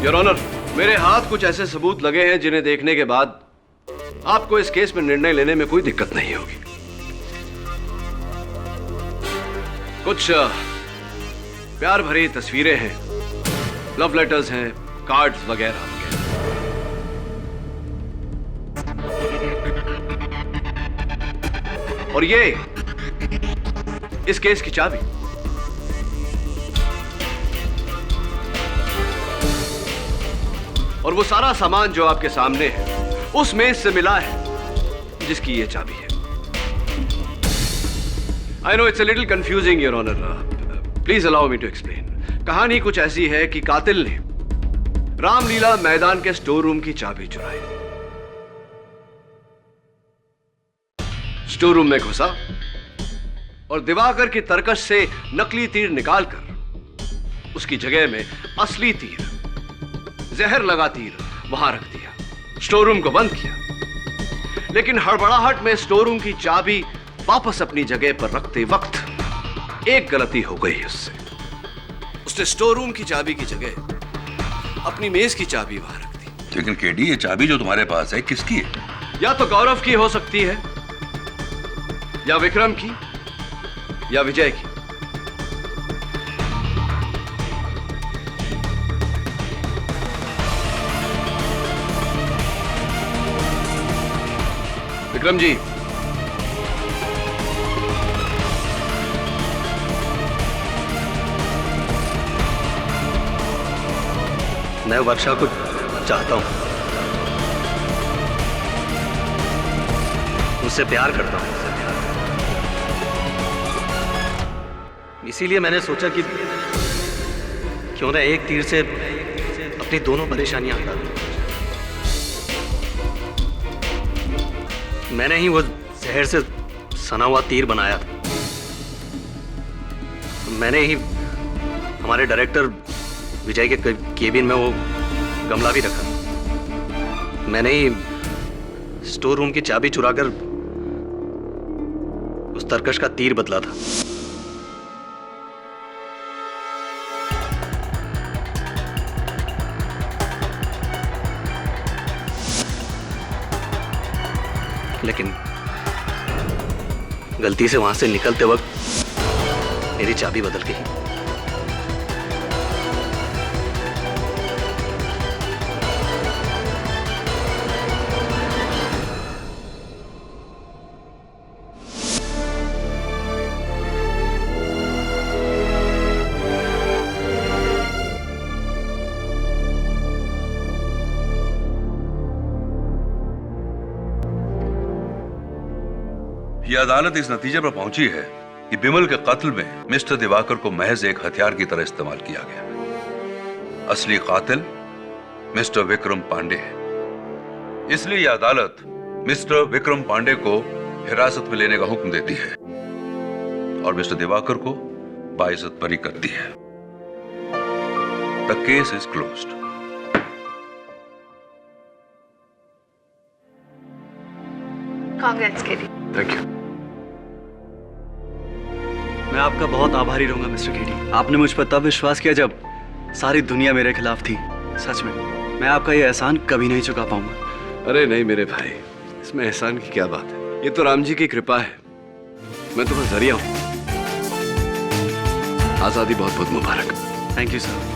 योर ऑनर, मेरे हाथ कुछ ऐसे सबूत लगे हैं जिन्हें देखने के बाद आपको इस केस में निर्णय लेने में कोई दिक्कत नहीं होगी। कुछ प्यार भरी तस्वीरें हैं, लव लेटर्स हैं, कार्ड्स वगैरह वगैरह। और ये इस केस की चाबी। और वो सारा सामान जो आपके सामने है उस मेज से मिला है जिसकी ये चाबी है। I know it's a little confusing your honour, please allow me to explain. कहानी कुछ ऐसी है कि कातिल ने रामलीला मैदान के स्टोर रूम की चाबी चुराई, स्टोर रूम में घुसा और दिवाकर की तरकश से नकली तीर निकालकर उसकी जगह में असली तीर, जहर लगा तीर वहां रख दिया, स्टोर रूम को बंद किया। लेकिन हड़बड़ाहट में स्टोर रूम की चाबी वापस अपनी जगह पर रखते वक्त एक गलती हो गई उससे। उसने स्टोर रूम की चाबी की जगह अपनी मेज की चाबी वहां रख दी। लेकिन केडी, ये चाबी जो तुम्हारे पास है किसकी है? या तो गौरव की हो सकती है, या विक्रम की, या विजय की। विक्रम जी, मैं वर्षा को चाहता हूं, उससे प्यार करता हूं। इसीलिए मैंने सोचा कि क्यों ना एक तीर से अपनी दोनों परेशानियां हटा दूं। मैंने ही वो जहर से सना हुआ तीर बनाया था। मैंने ही हमारे डायरेक्टर विजय के केबिन में वो गमला भी रखा। मैंने ही स्टोर रूम की चाबी चुराकर उस तरकश का तीर बदला था। लेकिन गलती से वहां से निकलते वक्त मेरी चाबी बदल गई। यह अदालत इस नतीजे पर पहुंची है कि बिमल के कत्ल में मिस्टर दिवाकर को महज एक हथियार की तरह इस्तेमाल किया गया। असली कातिल मिस्टर विक्रम पांडे है। इसलिए यह अदालत मिस्टर विक्रम पांडे को हिरासत में लेने का हुक्म देती है और मिस्टर दिवाकर को बाइज्जत बरी करती है। The case is closed. Congress KD. Thank you. मैं आपका बहुत आभारी रहूंगा मिस्टर केडी। आपने मुझ पर तब विश्वास किया जब सारी दुनिया मेरे खिलाफ थी। सच में मैं आपका ये एहसान कभी नहीं चुका पाऊंगा। अरे नहीं मेरे भाई, इसमें एहसान की क्या बात है। ये तो राम जी की कृपा है। मैं तुम्हारा जरिया हूं। आजादी बहुत बहुत मुबारक। Thank you sir.